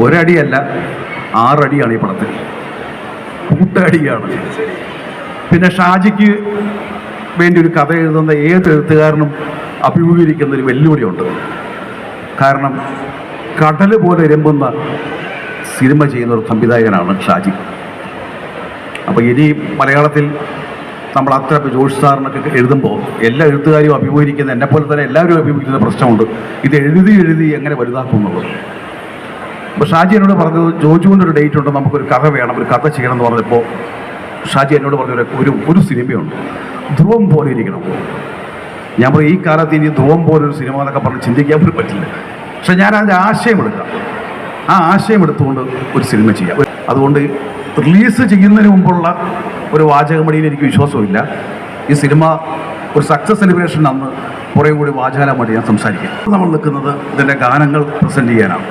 ഒരടിയല്ല 6 അടിയാണ് ഈ പടത്തിൽ, കൂട്ടടിയാണ്. പിന്നെ ഷാജിക്ക് വേണ്ടി ഒരു കഥ എഴുതുന്ന ഏത് എഴുത്തുകാരനും അഭിമുഖീകരിക്കുന്ന ഒരു വെല്ലുവിളിയുണ്ട്. കാരണം കടൽ പോലെ ഇരമ്പുന്ന സിനിമ ചെയ്യുന്ന ഒരു സംവിധായകനാണ് ഷാജി. അപ്പോൾ ഇനി മലയാളത്തിൽ നമ്മൾ അത്ര ജോഷ് സാറിനൊക്കെ എഴുതുമ്പോൾ എല്ലാ എഴുത്തുകാരും അഭിമുഖീകരിക്കുന്ന, എന്നെപ്പോലെ തന്നെ എല്ലാവരും അഭിമുഖീകരിക്കുന്ന പ്രശ്നമുണ്ട്, ഇത് എഴുതി എങ്ങനെ വലുതാക്കുന്നുള്ളത്. അപ്പോൾ ഷാജി എന്നോട് പറഞ്ഞത്, ജോജുവിൻ്റെ ഒരു ഡേറ്റ് ഉണ്ട്, നമുക്കൊരു കഥ വേണം, ഒരു കഥ ചെയ്യണം എന്ന് പറഞ്ഞപ്പോൾ ഷാജി എന്നോട് പറഞ്ഞ ഒരു സിനിമയുണ്ട്, ധ്രുവം പോലെ ഇരിക്കണം. ഞാൻ പറയും, ഈ കാലത്ത് ഇനി ധ്രുവം പോലൊരു സിനിമ എന്നൊക്കെ പറഞ്ഞ് ചിന്തിക്കാൻ പോലും പറ്റില്ല. പക്ഷെ ഞാൻ അതിൻ്റെ ആശയം എടുക്കാം, ആ ആശയം എടുത്തുകൊണ്ട് ഒരു സിനിമ ചെയ്യാം. അതുകൊണ്ട് റിലീസ് ചെയ്യുന്നതിന് മുമ്പുള്ള ഒരു വാചകമടിയിൽ എനിക്ക് വിശ്വാസമില്ല. ഈ സിനിമ ഒരു സക്സസ് സെലിബ്രേഷൻ അന്ന് കുറേ കൂടി വാചാലമായിട്ട് ഞാൻ സംസാരിക്കാം. നമ്മൾ നിൽക്കുന്നത് ഇതിൻ്റെ ഗാനങ്ങൾ പ്രസൻറ്റ് ചെയ്യാനാണ്.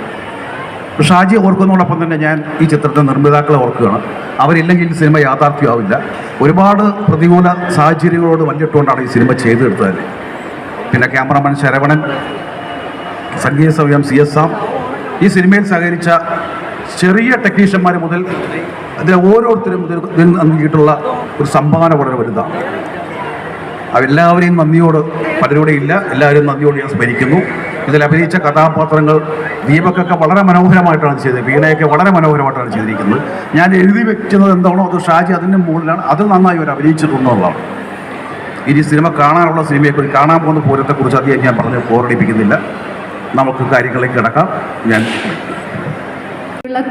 ഷാജിയെ ഓർക്കുന്നതോടൊപ്പം തന്നെ ഞാൻ ഈ ചിത്രത്തെ നിർമ്മിതാക്കളെ ഓർക്കുകയാണ്. അവരില്ലെങ്കിൽ ഈ സിനിമ യാഥാർത്ഥ്യമാവില്ല. ഒരുപാട് പ്രതികൂല സാഹചര്യങ്ങളോട് വന്നിട്ടുകൊണ്ടാണ് ഈ സിനിമ ചെയ്തെടുത്തത്. പിന്നെ ക്യാമറമാൻ ശരവണൻ, സംഗീത സംവിധാനം CS ആം, ഈ സിനിമയിൽ സഹകരിച്ച ചെറിയ ടെക്നീഷ്യന്മാർ മുതൽ അതിലെ ഓരോരുത്തരും ഇതിൽ നൽകിയിട്ടുള്ള ഒരു സംഭാവന വളരെ വലുതാണ്. അവരെല്ലാവരെയും നന്ദിയോട്, പലരുടെ ഇല്ല, എല്ലാവരും നന്ദിയോട് ഞാൻ സ്മരിക്കുന്നു. ഇതിൽ അഭിനയിച്ച കഥാപാത്രങ്ങൾ, ദീപക്കൊക്കെ വളരെ മനോഹരമായിട്ടാണ് ചെയ്തത്, വീണയൊക്കെ വളരെ മനോഹരമായിട്ടാണ് ചെയ്തിരിക്കുന്നത്. ഞാൻ എഴുതി വെക്കുന്നത് എന്താണോ അത് ഷാജി അതിൻ്റെ മുകളിലാണ്, അത് നന്നായി അവർ അഭിനയിച്ചിട്ടുള്ളതാണ്. ഇനി സിനിമ കാണാനുള്ള സിനിമയെക്കുറിച്ച്, കാണാൻ പോകുന്ന പൂരത്തെക്കുറിച്ച് അധികം ഞാൻ പറഞ്ഞ് ബോറടിപ്പിക്കുന്നില്ല. നമുക്ക് കാര്യങ്ങളിലേക്ക് കിടക്കാം. ഞാൻ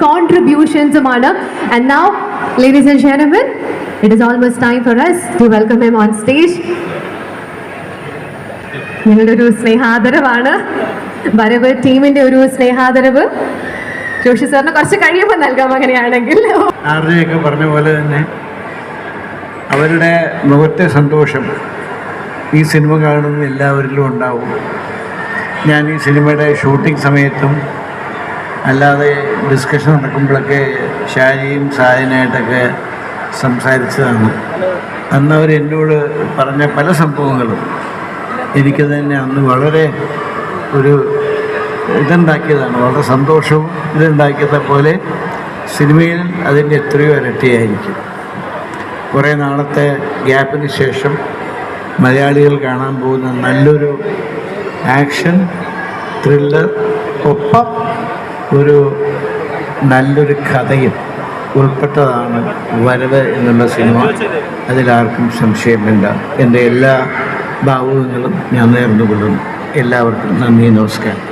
contributions and now ladies and gentlemen, it is almost time for us to welcome him on stage. നിങ്ങളുടെ ഒരു സ്നേഹാദരവാണ്, വരവ് ടീമിന്റെ ഒരു സ്നേഹാദരവ് ജോഷി സാറിന് കുറച്ച് കഴിയുമ്പോൾ നൽകാം. അങ്ങനെയാണെങ്കിൽ ആർജയൊക്കെ പറഞ്ഞ പോലെ തന്നെ അവരുടെ മുഖത്തെ സന്തോഷം ഈ സിനിമ കാണുന്ന എല്ലാവരിലും ഉണ്ടാവും. ഞാൻ ഈ സിനിമയുടെ ഷൂട്ടിംഗ് സമയത്തും അല്ലാതെ ഡിസ്കഷൻ നടക്കുമ്പോഴൊക്കെ ഷാജിയും സാജനായിട്ടൊക്കെ സംസാരിച്ചതാണ്. അന്ന് അവർ എന്നോട് പറഞ്ഞ പല സംഭവങ്ങളും എനിക്ക് തന്നെ അന്ന് വളരെ ഒരു ഇതുണ്ടാക്കിയതാണ്, വളരെ സന്തോഷവും ഇതുണ്ടാക്കിയതെ പോലെ സിനിമയിൽ അതിൻ്റെ എത്രയോ ഇരട്ടിയായിരിക്കും. കുറേ നാളത്തെ ഗ്യാപ്പിന് ശേഷം മലയാളികൾ കാണാൻ പോകുന്ന നല്ലൊരു ആക്ഷൻ ത്രില്ലർ, ഒപ്പം ഒരു നല്ലൊരു കഥയും ഉൾപ്പെട്ടതാണ് വരവ് എന്നുള്ള സിനിമ. അതിലാർക്കും സംശയമില്ല. എൻ്റെ എല്ലാ ഭാവുകങ്ങളും ഞാൻ നേർന്നുകൊള്ളുന്നു. എല്ലാവർക്കും നന്ദി, നമസ്കാരം.